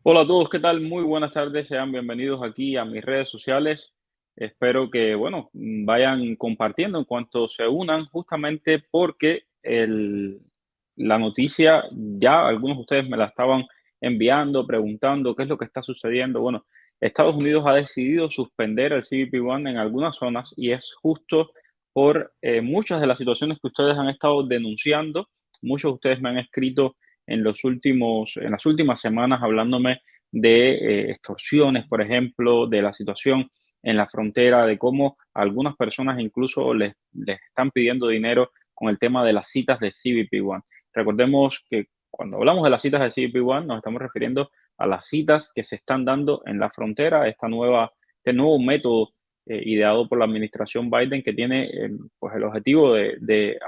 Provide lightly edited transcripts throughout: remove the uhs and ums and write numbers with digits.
Hola a todos, ¿qué tal? Muy buenas tardes, sean bienvenidos aquí a mis redes sociales. Espero que, bueno, vayan compartiendo en cuanto se unan, justamente porque la noticia, ya algunos de ustedes me la estaban enviando, preguntando qué es lo que está sucediendo. Bueno, Estados Unidos ha decidido suspender el CBP-1 en algunas zonas y es justo por muchas de las situaciones que ustedes han estado denunciando. Muchos de ustedes me han escrito en las últimas semanas hablándome de extorsiones, por ejemplo, de la situación en la frontera, de cómo algunas personas incluso les están pidiendo dinero con el tema de las citas de CBP-1. Recordemos que cuando hablamos de las citas de CBP-1 nos estamos refiriendo a las citas que se están dando en la frontera, este nuevo método ideado por la administración Biden que tiene pues el objetivo de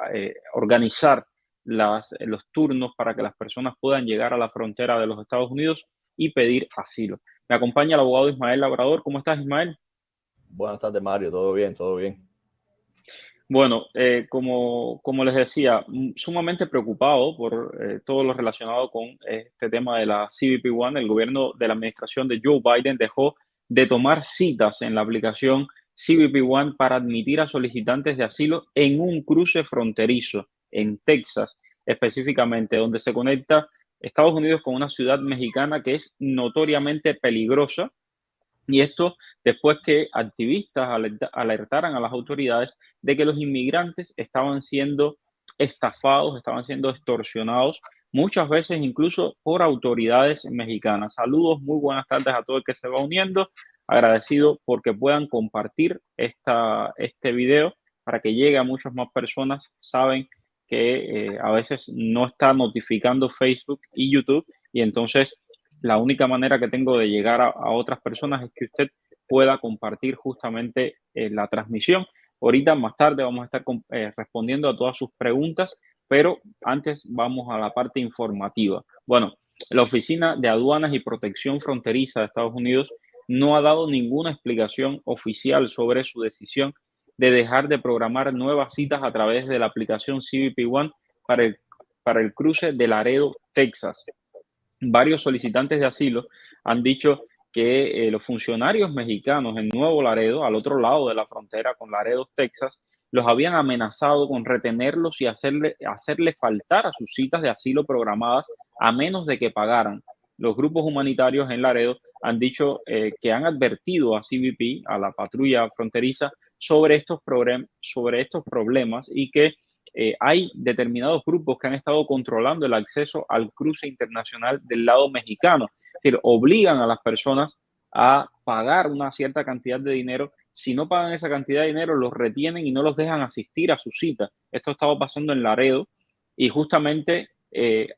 organizar los turnos para que las personas puedan llegar a la frontera de los Estados Unidos y pedir asilo. Me acompaña el abogado Ismael Labrador. ¿Cómo estás, Ismael? Buenas tardes, Mario. Todo bien, todo bien. Bueno, como les decía, sumamente preocupado por todo lo relacionado con este tema de la CBP-1. El gobierno de la administración de Joe Biden dejó de tomar citas en la aplicación CBP-1 para admitir a solicitantes de asilo en un cruce fronterizo en Texas, específicamente, donde se conecta Estados Unidos con una ciudad mexicana que es notoriamente peligrosa. Y esto después que activistas alertaran a las autoridades de que los inmigrantes estaban siendo estafados, estaban siendo extorsionados, muchas veces incluso por autoridades mexicanas. Saludos, muy buenas tardes a todo el que se va uniendo. Agradecido porque puedan compartir este video para que llegue a muchas más personas. Saben que a veces no está notificando Facebook y YouTube y entonces la única manera que tengo de llegar a otras personas es que usted pueda compartir justamente la transmisión. Ahorita más tarde vamos a estar respondiendo a todas sus preguntas, pero antes vamos a la parte informativa. Bueno, la Oficina de Aduanas y Protección Fronteriza de Estados Unidos no ha dado ninguna explicación oficial sobre su decisión de dejar de programar nuevas citas a través de la aplicación CBP-1 para para el cruce de Laredo, Texas. Varios solicitantes de asilo han dicho que los funcionarios mexicanos en Nuevo Laredo, al otro lado de la frontera con Laredo, Texas, los habían amenazado con retenerlos y hacerle faltar a sus citas de asilo programadas a menos de que pagaran. Los grupos humanitarios en Laredo han dicho que han advertido a CBP, a la patrulla fronteriza, sobre estos problemas y que hay determinados grupos que han estado controlando el acceso al cruce internacional del lado mexicano. Es decir, obligan a las personas a pagar una cierta cantidad de dinero. Si no pagan esa cantidad de dinero, los retienen y no los dejan asistir a su cita. Esto estaba pasando en Laredo y justamente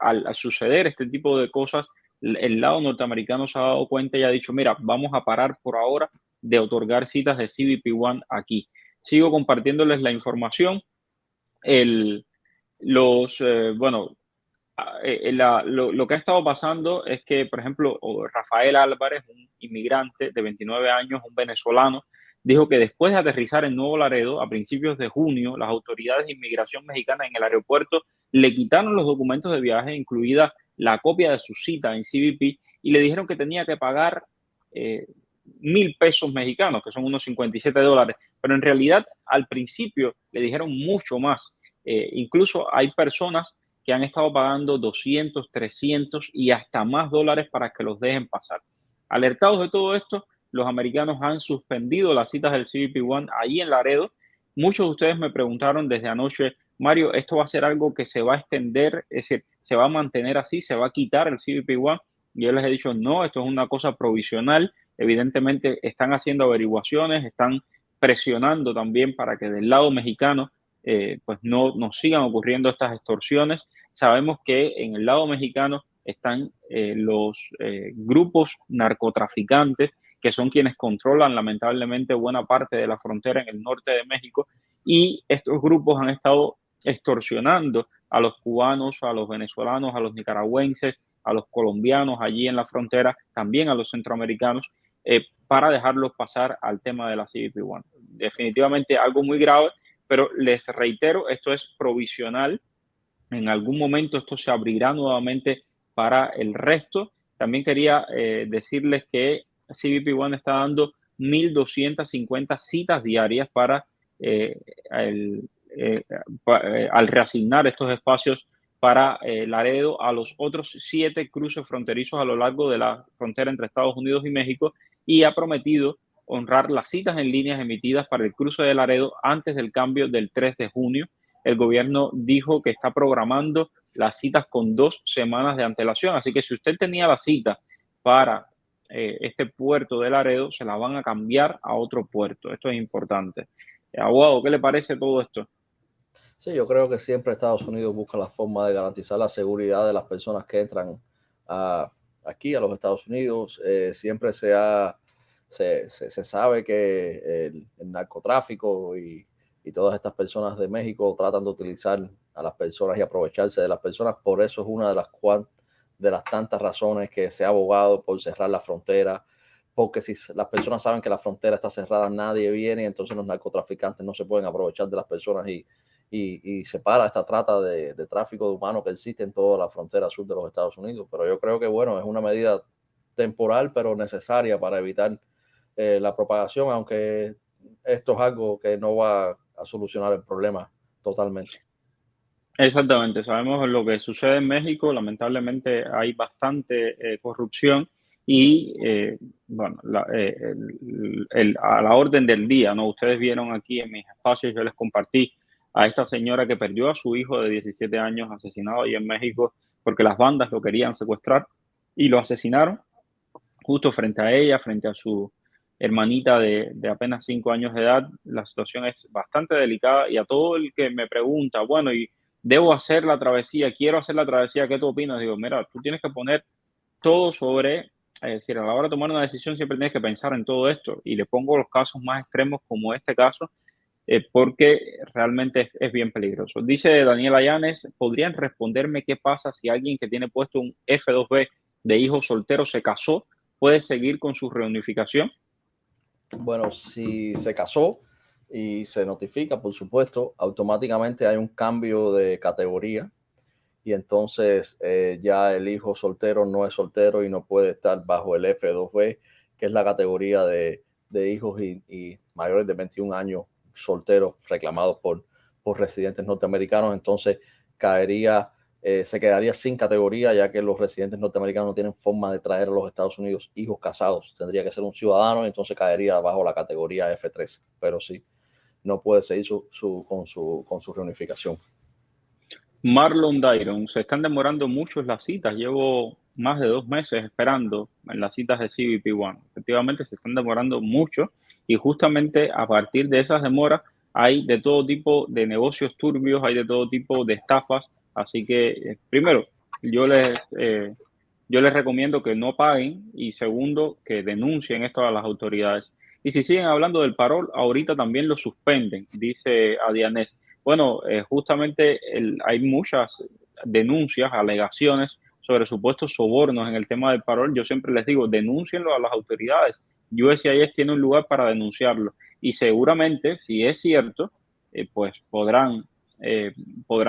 al suceder este tipo de cosas, el lado norteamericano se ha dado cuenta y ha dicho, mira, vamos a parar por ahora de otorgar citas de CBP-1 aquí. Sigo compartiéndoles la información. El, bueno, lo que ha estado pasando es que, por ejemplo, Rafael Álvarez, un inmigrante de 29 años, un venezolano, dijo que después de aterrizar en Nuevo Laredo a principios de junio, las autoridades de inmigración mexicana en el aeropuerto le quitaron los documentos de viaje, incluida la copia de su cita en CBP, y le dijeron que tenía que pagar eh, 1,000 pesos mexicanos, que son unos $57, pero en realidad al principio le dijeron mucho más. Incluso hay personas que han estado pagando 200, 300 y hasta más dólares para que los dejen pasar. Alertados de todo esto, los americanos han suspendido las citas del CBP-1 ahí en Laredo. Muchos de ustedes me preguntaron desde anoche, Mario, ¿esto va a ser algo que se va a extender? Es decir, ¿se va a mantener así? ¿Se va a quitar el CBP-1? Y yo les he dicho, no, esto es una cosa provisional. Evidentemente están haciendo averiguaciones, están presionando también para que del lado mexicano pues no nos sigan ocurriendo estas extorsiones. Sabemos que en el lado mexicano están los grupos narcotraficantes, que son quienes controlan lamentablemente buena parte de la frontera en el norte de México, y estos grupos han estado extorsionando a los cubanos, a los venezolanos, a los nicaragüenses, a los colombianos allí en la frontera, también a los centroamericanos, para dejarlos pasar al tema de la CBP-1. Definitivamente algo muy grave, pero les reitero, esto es provisional. En algún momento esto se abrirá nuevamente para el resto también quería decirles que CBP One está dando 1.250 citas diarias para el, al reasignar estos espacios para Laredo a los otros 7 cruces fronterizos a lo largo de la frontera entre Estados Unidos y México, y ha prometido honrar las citas en líneas emitidas para el cruce de Laredo antes del cambio del 3 de junio. El gobierno dijo que está programando las citas con 2 semanas de antelación, así que si usted tenía la cita para este puerto de Laredo, se la van a cambiar a otro puerto. Esto es importante. Abogado, ¿qué le parece todo esto? Sí, yo creo que siempre Estados Unidos busca la forma de garantizar la seguridad de las personas que entran aquí a los Estados Unidos. Siempre se sabe que el narcotráfico y todas estas personas de México tratan de utilizar a las personas y aprovecharse de las personas. Por eso es una de las tantas razones que se ha abogado por cerrar la frontera, porque si las personas saben que la frontera está cerrada, nadie viene, entonces los narcotraficantes no se pueden aprovechar de las personas y se para esta trata de tráfico de humanos que existe en toda la frontera sur de los Estados Unidos. Pero yo creo que, bueno, es una medida temporal, pero necesaria para evitar la propagación, aunque esto es algo que no va a solucionar el problema totalmente. Exactamente, sabemos lo que sucede en México, lamentablemente hay bastante corrupción y, bueno, a la orden del día, ¿no? Ustedes vieron aquí en mis espacios, yo les compartí a esta señora que perdió a su hijo de 17 años asesinado ahí en México porque las bandas lo querían secuestrar y lo asesinaron justo frente a ella, frente a su hermanita de apenas 5 años de edad. La situación es bastante delicada y a todo el que me pregunta, bueno, y debo hacer la travesía, quiero hacer la travesía, ¿qué tú opinas? Digo, mira, tú tienes que poner todo sobre, es decir, a la hora de tomar una decisión siempre tienes que pensar en todo esto, y le pongo los casos más extremos como este caso, porque realmente es bien peligroso. Dice Daniel Ayanes, ¿podrían responderme qué pasa si alguien que tiene puesto un F2B de hijo soltero se casó? ¿Puede seguir con su reunificación? Bueno, si se casó y se notifica, por supuesto, automáticamente hay un cambio de categoría y entonces ya el hijo soltero no es soltero y no puede estar bajo el F2B, que es la categoría de hijos y mayores de 21 años solteros reclamados por residentes norteamericanos. Entonces se quedaría sin categoría, ya que los residentes norteamericanos no tienen forma de traer a los Estados Unidos hijos casados. Tendría que ser un ciudadano y entonces caería bajo la categoría F3, pero sí, no puede seguir con su reunificación. Marlon Dairon, se están demorando mucho las citas. Llevo más de 2 meses esperando en las citas de CBP One. Efectivamente, se están demorando mucho y justamente a partir de esas demoras hay de todo tipo de negocios turbios, hay de todo tipo de estafas. Así que, primero, yo les, eh, yo les recomiendo que no paguen y segundo, que denuncien esto a las autoridades. Y si siguen hablando del parol, ahorita también lo suspenden, dice Adianés. Bueno, justamente hay muchas denuncias, alegaciones sobre supuestos sobornos en el tema del parol. Yo siempre les digo, denúncienlo a las autoridades. USCIS tiene un lugar para denunciarlo y seguramente, si es cierto, pues podrán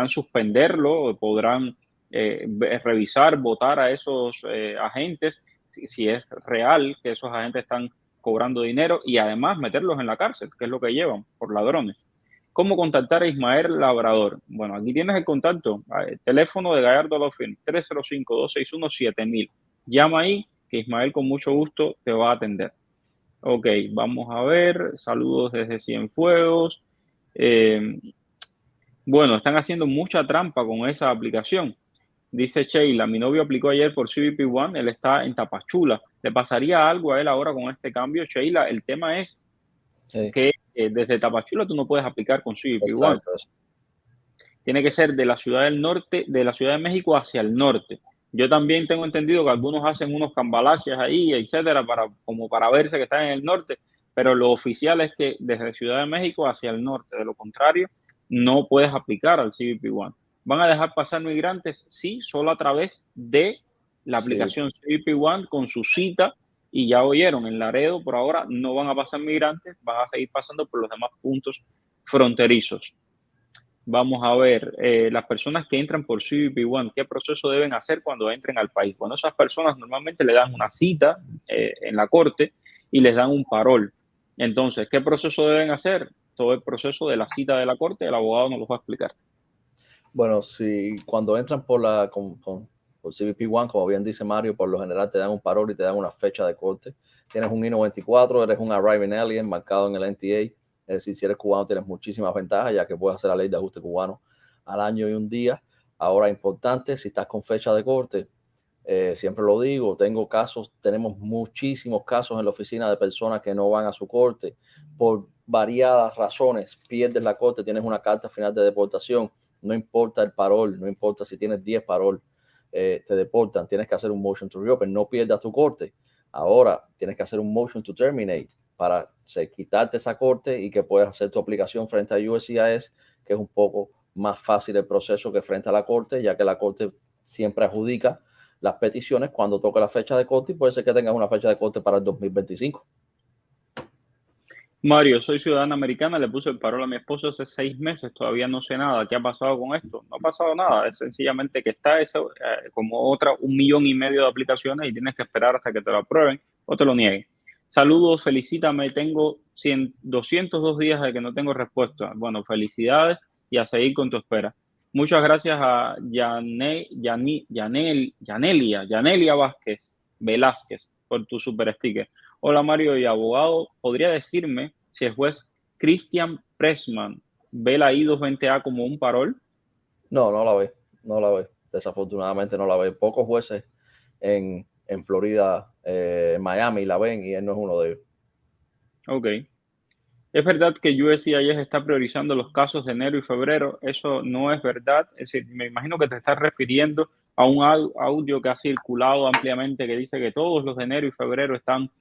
suspenderlo, podrán revisar, votar a esos agentes, si es real que esos agentes están cobrando dinero y además meterlos en la cárcel, que es lo que llevan por ladrones. ¿Cómo contactar a Ismael Labrador? Bueno, aquí tienes el contacto, el teléfono de Gallardo Law Firm, 305-261-7000. Llama ahí, que Ismael con mucho gusto te va a atender. Ok, vamos a ver, saludos desde Cienfuegos. Bueno, están haciendo mucha trampa con esa aplicación. Dice Sheila, mi novio aplicó ayer por CBP One, él está en Tapachula. ¿Le pasaría algo a él ahora con este cambio? Sheila, el tema es Sí, que desde Tapachula tú no puedes aplicar con CBP One. exacto. Tiene que ser de la ciudad del norte, de la Ciudad de México hacia el norte. Yo también tengo entendido que algunos hacen unos cambalaches ahí, etcétera, como para verse que están en el norte, pero lo oficial es que desde Ciudad de México hacia el norte. De lo contrario, no puedes aplicar al CBP One. ¿Van a dejar pasar migrantes? Sí, solo a través de la Sí, aplicación CBP One con su cita. Y ya oyeron, en Laredo por ahora no van a pasar migrantes, van a seguir pasando por los demás puntos fronterizos. Vamos a ver, las personas que entran por CBP One, ¿qué proceso deben hacer cuando entren al país? Bueno, esas personas normalmente le dan una cita en la corte y les dan un parol. Entonces, ¿qué proceso deben hacer? Todo el proceso de la cita de la corte, el abogado nos lo va a explicar. Bueno, si cuando entran por CBP One, como bien dice Mario, por lo general te dan un parol y te dan una fecha de corte. Tienes un I-94, eres un arriving alien marcado en el NTA. Es decir, si eres cubano tienes muchísimas ventajas, ya que puedes hacer la ley de ajuste cubano al año y un día. Ahora, importante, si estás con fecha de corte, siempre lo digo, tenemos muchísimos casos en la oficina de personas que no van a su corte por variadas razones. Pierdes la corte, tienes una carta final de deportación, no importa el parol, no importa si tienes 10 parol, te deportan, tienes que hacer un motion to reopen, no pierdas tu corte. Ahora tienes que hacer un motion to terminate para quitarte esa corte y que puedas hacer tu aplicación frente a USCIS, que es un poco más fácil el proceso que frente a la corte, ya que la corte siempre adjudica las peticiones cuando toca la fecha de corte y puede ser que tengas una fecha de corte para el 2025. Mario, soy ciudadana americana, le puse el parol a mi esposo hace 6 meses, todavía no sé nada. ¿Qué ha pasado con esto? No ha pasado nada, es sencillamente que está eso, como otra 1,5 millones de aplicaciones y tienes que esperar hasta que te lo aprueben o te lo nieguen. Saludos, felicítame, tengo 202 días de que no tengo respuesta. Bueno, felicidades y a seguir con tu espera. Muchas gracias a Yanelia Velázquez por tu super sticker. Hola Mario y abogado, ¿podría decirme si el juez Christian Pressman ve la I-220A como un parol? No, no la ve. Desafortunadamente no la ve. Pocos jueces en Florida, en Miami la ven y él no es uno de ellos. Ok. ¿Es verdad que USCIS está priorizando los casos de enero y febrero? Eso no es verdad. Es decir, me imagino que te estás refiriendo a un audio que ha circulado ampliamente que dice que todos los de enero y febrero están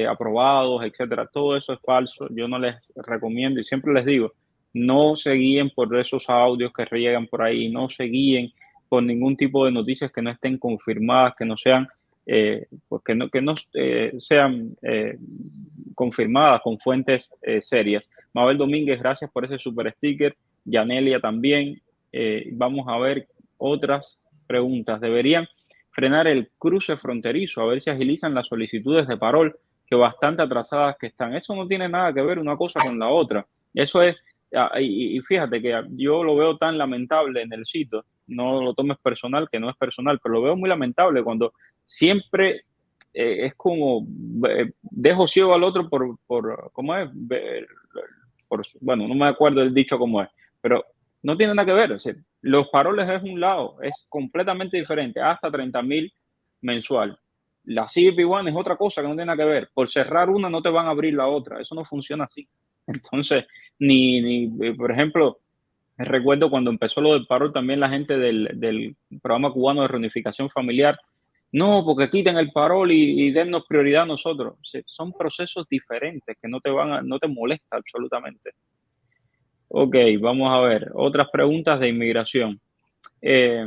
aprobados, etcétera. Todo eso es falso. Yo no les recomiendo y siempre les digo, no se guíen por esos audios que llegan por ahí, no se guíen por ningún tipo de noticias que no estén confirmadas, que no sean, pues que no sean confirmadas con fuentes serias. Mabel Domínguez, gracias por ese super sticker. Yanelia también. Vamos a ver otras preguntas. Deberían frenar el cruce fronterizo, a ver si agilizan las solicitudes de parol, que bastante atrasadas que están. Eso no tiene nada que ver una cosa con la otra. Eso es, y fíjate que yo lo veo tan lamentable en el sitio, no lo tomes personal, que no es personal, pero lo veo muy lamentable cuando siempre es como dejo ciego al otro ¿cómo es? Bueno, no me acuerdo el dicho cómo es, pero no tiene nada que ver. O sea, los paroles es un lado, es completamente diferente, hasta 30,000 mensual. La CBP One es otra cosa que no tiene nada que ver. Por cerrar una no te van a abrir la otra, eso no funciona así. Entonces, por ejemplo, recuerdo cuando empezó lo del paro, también la gente del programa cubano de reunificación familiar, no, porque quiten el parol y dennos prioridad a nosotros. O sea, son procesos diferentes que no te molesta absolutamente. Ok, vamos a ver. Otras preguntas de inmigración. Eh,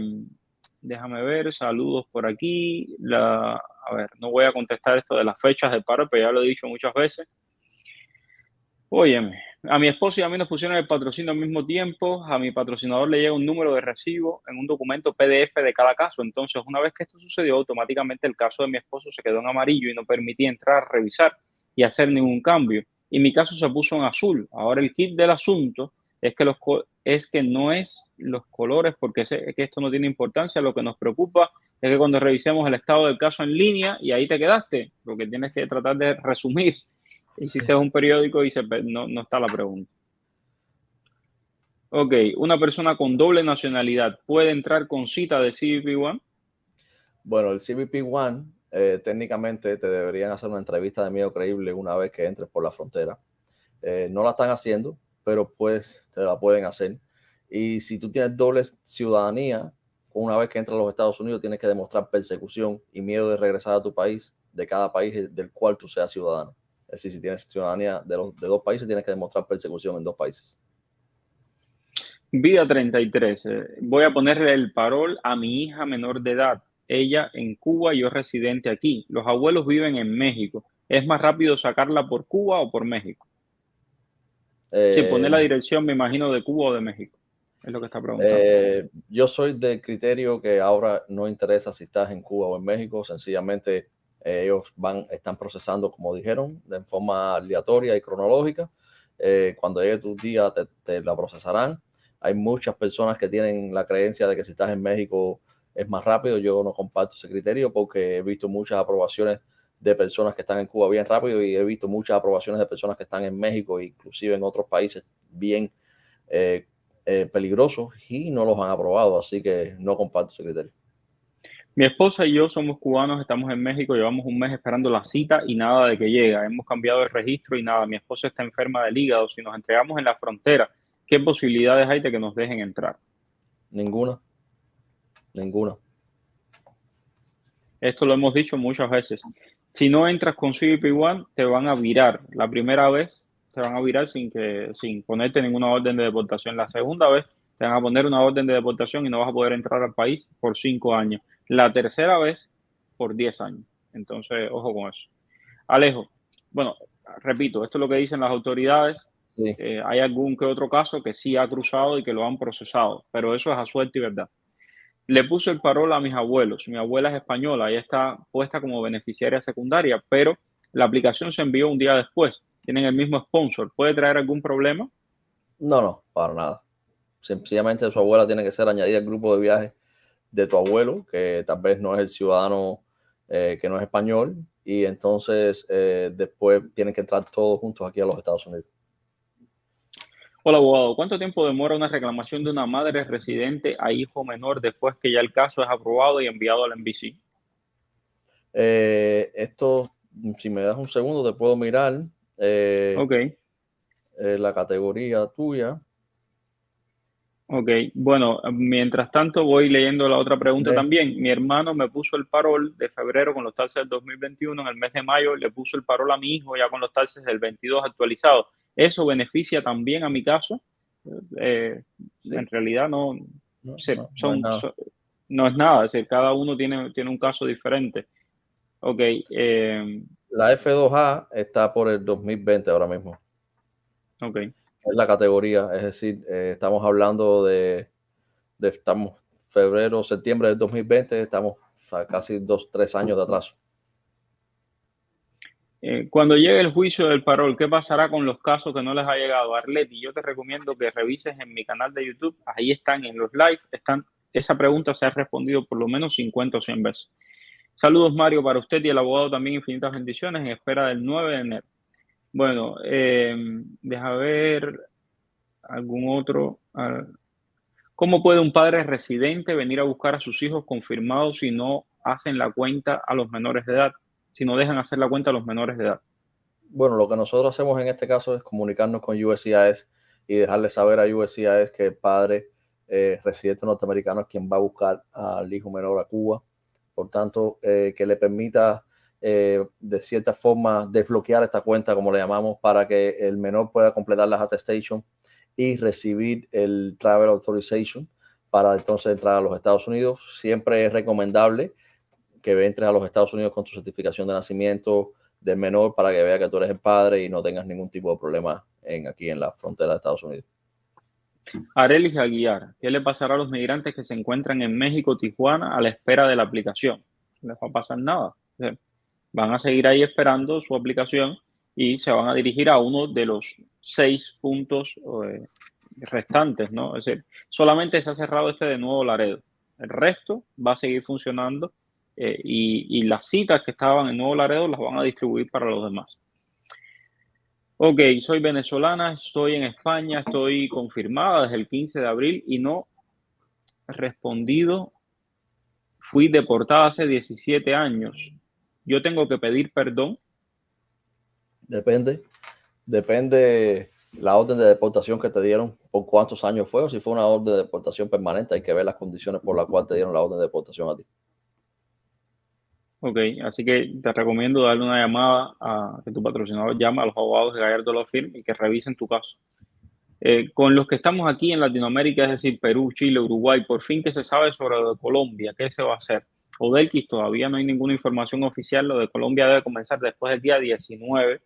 Déjame ver, saludos por aquí. A ver, no voy a contestar esto de las fechas de paro, pero ya lo he dicho muchas veces. Óyeme, a mi esposo y a mí nos pusieron el patrocinio al mismo tiempo. A mi patrocinador le llega un número de recibo en un documento PDF de cada caso. Entonces, una vez que esto sucedió, automáticamente el caso de mi esposo se quedó en amarillo y no permitía entrar a revisar y hacer ningún cambio. Y mi caso se puso en azul. Ahora el kit del asunto es que no es los colores, porque sé que esto no tiene importancia. Lo que nos preocupa es que cuando revisemos el estado del caso en línea y ahí te quedaste, porque tienes que tratar de resumir. Hiciste un periódico y no está la pregunta. Ok, una persona con doble nacionalidad puede entrar con cita de CBP One. Bueno, el CBP One, técnicamente te deberían hacer una entrevista de miedo creíble una vez que entres por la frontera. No la están haciendo, pero pues te la pueden hacer. Y si tú tienes doble ciudadanía, una vez que entras a los Estados Unidos tienes que demostrar persecución y miedo de regresar a tu país, de cada país del cual tú seas ciudadano. Es decir, si tienes ciudadanía de dos países, tienes que demostrar persecución en dos países. Vida 33. Voy a ponerle el parol a mi hija menor de edad. Ella en Cuba, yo residente aquí. Los abuelos viven en México. ¿Es más rápido sacarla por Cuba o por México? Sí, poner la Eh, dirección, me imagino, de Cuba o de México. es lo que está preguntando. Yo soy del criterio que ahora no interesa si estás en Cuba o en México, sencillamente ellos están procesando, como dijeron, de forma aleatoria y cronológica. Cuando llegue tu día te la procesarán. Hay muchas personas que tienen la creencia de que si estás en México es más rápido. Yo no comparto ese criterio porque he visto muchas aprobaciones de personas que están en Cuba bien rápido y he visto muchas aprobaciones de personas que están en México e inclusive en otros países bien eh, peligrosos y no los han aprobado, así que no comparto ese criterio. Mi esposa y yo somos cubanos, estamos en México, llevamos un mes esperando la cita y nada de que llega. Hemos cambiado el registro y nada. Mi esposa está enferma del hígado. Si nos entregamos en la frontera, ¿qué posibilidades hay de que nos dejen entrar? Ninguna, ninguna. Esto lo hemos dicho muchas veces. Si no entras con CBP One, te van a virar. La primera vez te van a virar sin ponerte ninguna orden de deportación. La segunda vez te van a poner una orden de deportación y no vas a poder entrar al país por 5 años. La tercera vez por 10 años. Entonces, ojo con eso. Alejo, bueno, repito, esto es lo que dicen las autoridades. Sí. Hay algún que otro caso que sí ha cruzado y que lo han procesado, pero eso es a suerte y verdad. Le puse el parol a mis abuelos. Mi abuela es española, ella está puesta como beneficiaria secundaria, pero la aplicación se envió un día después. Tienen el mismo sponsor. ¿Puede traer algún problema? No, no, para nada. Sencillamente su abuela tiene que ser añadida al grupo de viaje de tu abuelo, que tal vez no es el ciudadano que no es español, y entonces después tienen que entrar todos juntos aquí a los Estados Unidos. Hola, abogado. ¿Cuánto tiempo demora una reclamación de una madre residente a hijo menor después que ya el caso es aprobado y enviado al NBC? Esto, si me das un segundo, te puedo mirar Ok, la categoría tuya. ok. Bueno, mientras tanto voy leyendo la otra pregunta De, también. Mi hermano me puso el parol de febrero con los taxes del 2021. En el mes de mayo le puso el parol a mi hijo ya con los taxes del 22 actualizados. ¿Eso beneficia también a mi caso? En sí, realidad no, no, no, no es nada. no es nada. Es decir, cada uno tiene un caso diferente. Ok, La F2A está por el 2020 ahora mismo. ok. Es la categoría, es decir, estamos hablando estamos febrero, septiembre del 2020, estamos a casi 2, 3 años de atraso. Cuando llegue el juicio del parol, ¿qué pasará con los casos que no les ha llegado? Arleti, yo te recomiendo que revises en mi canal de YouTube. Ahí están en los live. Esa pregunta se ha respondido por lo menos 50 o 100 veces. Saludos, Mario, para usted y el abogado también. Infinitas bendiciones en espera del 9 de enero. Bueno, deja ver algún otro. ¿Cómo puede un padre residente venir a buscar a sus hijos confirmados si no hacen la cuenta a los menores de edad? Si no dejan hacer la cuenta a los menores de edad. Bueno, lo que nosotros hacemos en este caso es comunicarnos con USCIS y dejarle saber a USCIS que el padre residente norteamericano es quien va a buscar al hijo menor a Cuba. Por tanto, que le permita de cierta forma desbloquear esta cuenta, como le llamamos, para que el menor pueda completar las attestation y recibir el travel authorization para entonces entrar a los Estados Unidos. Siempre es recomendable que entres a los Estados Unidos con tu certificación de nacimiento del menor para que vea que tú eres el padre y no tengas ningún tipo de problema aquí en la frontera de Estados Unidos. Arelis Aguiar, ¿qué le pasará a los migrantes que se encuentran en México, Tijuana, a la espera de la aplicación? No les va a pasar nada. Van a seguir ahí esperando su aplicación y se van a dirigir a uno de los 6 puntos restantes, ¿no? Es decir, solamente se ha cerrado este de Nuevo Laredo. El resto va a seguir funcionando y las citas que estaban en Nuevo Laredo las van a distribuir para los demás. Ok, soy venezolana, estoy en España, estoy confirmada desde el 15 de abril y no he respondido. Fui deportada hace 17 años. Yo tengo que pedir perdón. Depende la orden de deportación que te dieron, por cuántos años fue, o si fue una orden de deportación permanente, hay que ver las condiciones por las cuales te dieron la orden de deportación a ti. Ok, así que te recomiendo darle una llamada a que tu patrocinador llame a los abogados de Gallardo Law Firm y que revisen tu caso. Con los que estamos aquí en Latinoamérica, es decir, Perú, Chile, Uruguay, por fin que se sabe sobre lo de Colombia, ¿qué se va a hacer? Odelkis, todavía no hay ninguna información oficial, lo de Colombia debe comenzar después del día 19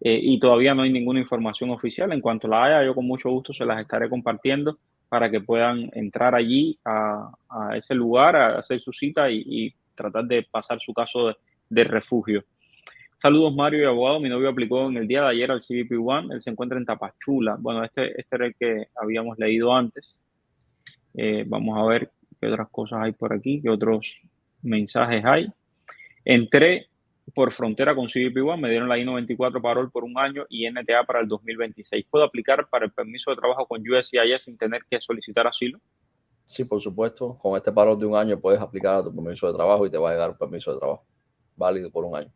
y todavía no hay ninguna información oficial. En cuanto la haya, yo con mucho gusto se las estaré compartiendo. para que puedan entrar allí a ese lugar, a hacer su cita y tratar de pasar su caso de refugio. Saludos, Mario y abogado. Mi novio aplicó en el día de ayer al CBP One. Él se encuentra en Tapachula. Bueno, este era el que habíamos leído antes. Vamos a ver qué otras cosas hay por aquí, qué otros mensajes hay. Entré por frontera con CBP One, me dieron la I-94 parol por un año y NTA para el 2026. ¿Puedo aplicar para el permiso de trabajo con USCIS sin tener que solicitar asilo? Sí, por supuesto. Con este paro de un año puedes aplicar a tu permiso de trabajo y te va a llegar un permiso de trabajo válido por un año.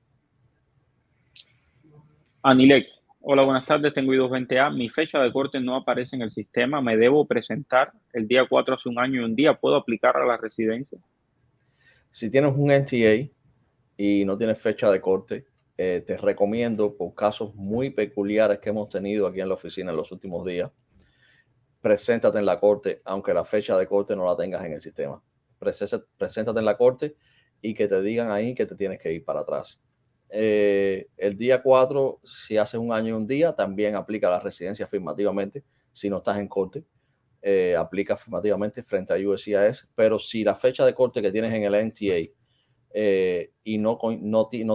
Anilek, hola, buenas tardes, tengo I-220A. Mi fecha de corte no aparece en el sistema. ¿Me debo presentar el día 4 hace un año y un día? ¿Puedo aplicar a la residencia? Si tienes un NTA y no tienes fecha de corte, te recomiendo, por casos muy peculiares que hemos tenido aquí en la oficina en los últimos días, preséntate en la corte, aunque la fecha de corte no la tengas en el sistema. Preséntate en la corte y que te digan ahí que te tienes que ir para atrás. El día 4, si haces un año y un día, también aplica la residencia afirmativamente. Si no estás en corte, aplica afirmativamente frente a USCIS. Pero si la fecha de corte que tienes en el NTA y no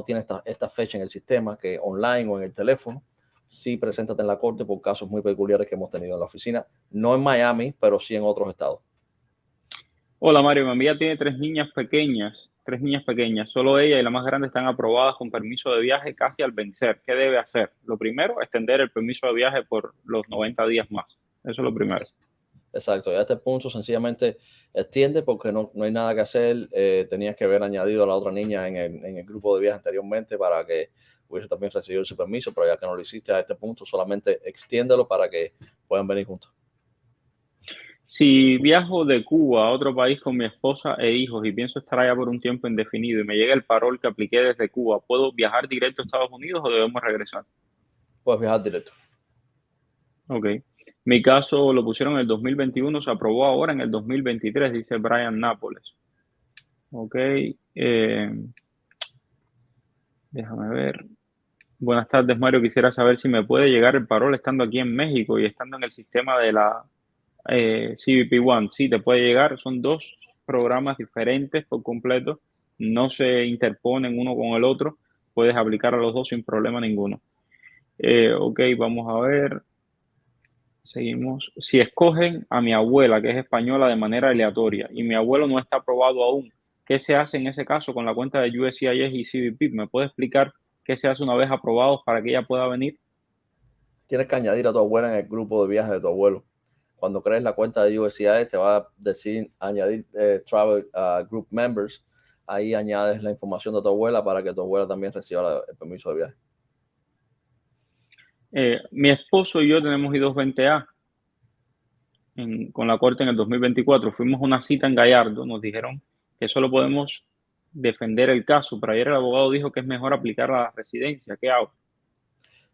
tiene esta fecha en el sistema, que online o en el teléfono, sí preséntate en la corte por casos muy peculiares que hemos tenido en la oficina, no en Miami, pero sí en otros estados. Hola, Mario, mi amiga tiene tres niñas pequeñas. Solo ella y la más grande están aprobadas con permiso de viaje casi al vencer. ¿Qué debe hacer? Lo primero, extender el permiso de viaje por los 90 días más. Eso es lo primero. Exacto, y a este punto sencillamente extiende porque no hay nada que hacer. Tenías que haber añadido a la otra niña en el grupo de viaje anteriormente para que hubiese también recibido su permiso, pero ya que no lo hiciste a este punto, solamente extiéndelo para que puedan venir juntos. Si viajo de Cuba a otro país con mi esposa e hijos y pienso estar allá por un tiempo indefinido y me llega el parol que apliqué desde Cuba, ¿puedo viajar directo a Estados Unidos o debemos regresar? Puedes viajar directo. Ok. Mi caso lo pusieron en el 2021, se aprobó ahora en el 2023, dice Brian Nápoles. Ok. Déjame ver. Buenas tardes, Mario. Quisiera saber si me puede llegar el parol estando aquí en México y estando en el sistema de la CBP One. Sí, te puede llegar. Son dos programas diferentes por completo. No se interponen uno con el otro. Puedes aplicar a los dos sin problema ninguno. Ok, vamos a ver. Seguimos. Si escogen a mi abuela, que es española, de manera aleatoria, y mi abuelo no está aprobado aún, ¿qué se hace en ese caso con la cuenta de USCIS y CBP? ¿Me puede explicar qué se hace una vez aprobados para que ella pueda venir? Tienes que añadir a tu abuela en el grupo de viaje de tu abuelo. Cuando crees la cuenta de USCIS, te va a decir añadir Travel Group Members. Ahí añades la información de tu abuela para que tu abuela también reciba el permiso de viaje. Mi esposo y yo tenemos I-220A con la corte en el 2024. Fuimos a una cita en Gallardo, nos dijeron que solo podemos defender el caso, pero ayer el abogado dijo que es mejor aplicar a la residencia. ¿Qué hago?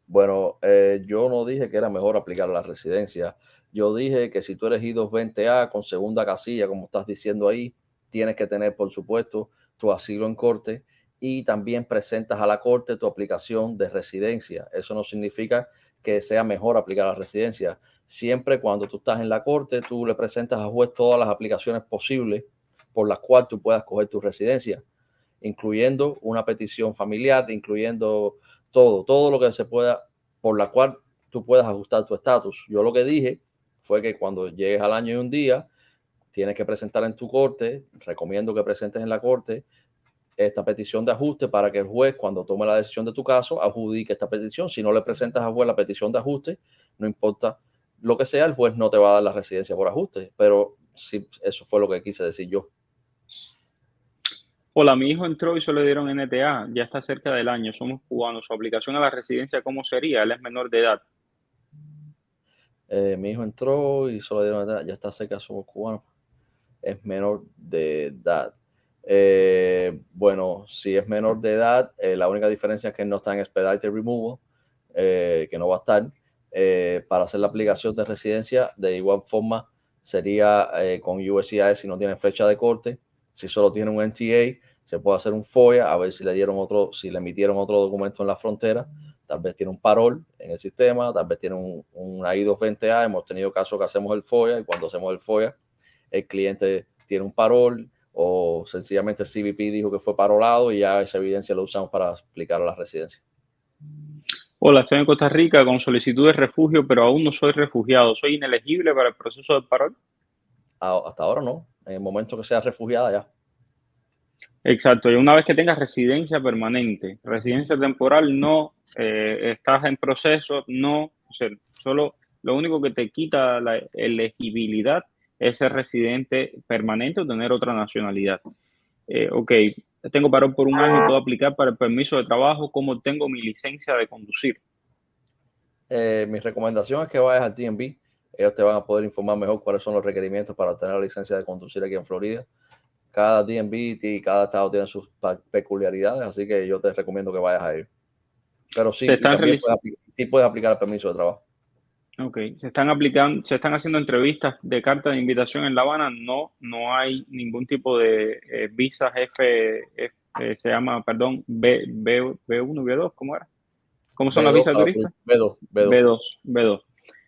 Bueno, yo no dije que era mejor aplicar a la residencia. Yo dije que si tú eres I-220A con segunda casilla, como estás diciendo ahí, tienes que tener, por supuesto, tu asilo en corte y también presentas a la corte tu aplicación de residencia. Eso no significa que sea mejor aplicar a la residencia. Siempre cuando tú estás en la corte, tú le presentas al juez todas las aplicaciones posibles por las cuales tú puedas coger tu residencia, incluyendo una petición familiar, incluyendo todo lo que se pueda, por la cual tú puedas ajustar tu estatus. Yo lo que dije fue que cuando llegues al año y un día, tienes que presentar en tu corte, recomiendo que presentes en la corte esta petición de ajuste para que el juez, cuando tome la decisión de tu caso, adjudique esta petición. Si no le presentas al juez la petición de ajuste, no importa lo que sea, el juez no te va a dar la residencia por ajuste. Pero sí, eso fue lo que quise decir yo. Hola, mi hijo entró y solo le dieron NTA, ya está cerca del año, somos cubanos. Su aplicación a la residencia, ¿cómo sería? Él es menor de edad. Mi hijo entró y solo dieron, ya está cerca, somos cubanos. Es menor de edad. Bueno, si es menor de edad, la única diferencia es que no está en expedited removal, que no va a estar. Para hacer la aplicación de residencia, de igual forma, sería con USCIS si no tiene fecha de corte. Si solo tiene un NTA, se puede hacer un FOIA a ver si le dieron otro, si le emitieron otro documento en la frontera. tal vez tiene un parol en el sistema, tal vez tiene una I-220A. Hemos tenido casos que hacemos el FOIA y cuando hacemos el FOIA, el cliente tiene un parol o sencillamente el CBP dijo que fue parolado y ya esa evidencia la usamos para aplicar a la residencia. Hola, estoy en Costa Rica con solicitud de refugio, pero aún no soy refugiado. ¿Soy inelegible para el proceso de parol? Hasta ahora no. En el momento que sea refugiada ya. Exacto, y una vez que tengas residencia permanente, residencia temporal, no estás en proceso, no, o sea, solo lo único que te quita la elegibilidad es ser residente permanente o tener otra nacionalidad. Ok, tengo parón por un año, puedo aplicar para el permiso de trabajo, ¿cómo tengo mi licencia de conducir? Mi recomendación es que vayas al DMV. Ellos te van a poder informar mejor cuáles son los requerimientos para obtener la licencia de conducir aquí en Florida. Cada DMV y cada estado tiene sus peculiaridades, así que yo te recomiendo que vayas a ir. Pero sí, Se y están también realizando. sí puedes aplicar el permiso de trabajo. Ok, se están aplicando, se están haciendo entrevistas de carta de invitación en La Habana. No, no hay ningún tipo de visas se llama, perdón, B1, B2, ¿cómo era? ¿Cómo son las B2 visas para turistas? B2, B2. B2, B2.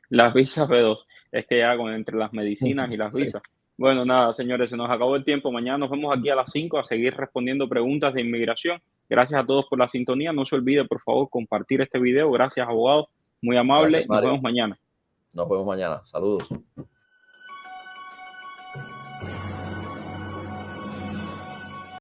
Las visas B2. Es que ya entre las medicinas y las Sí. visas. Bueno, nada, señores, se nos acabó el tiempo. Mañana nos vemos aquí a las 5 a seguir respondiendo preguntas de inmigración. Gracias a todos por la sintonía. No se olvide, por favor, compartir este video. Gracias, abogado. Muy Gracias, amable. Nos Mario. vemos mañana. Nos vemos mañana. Saludos.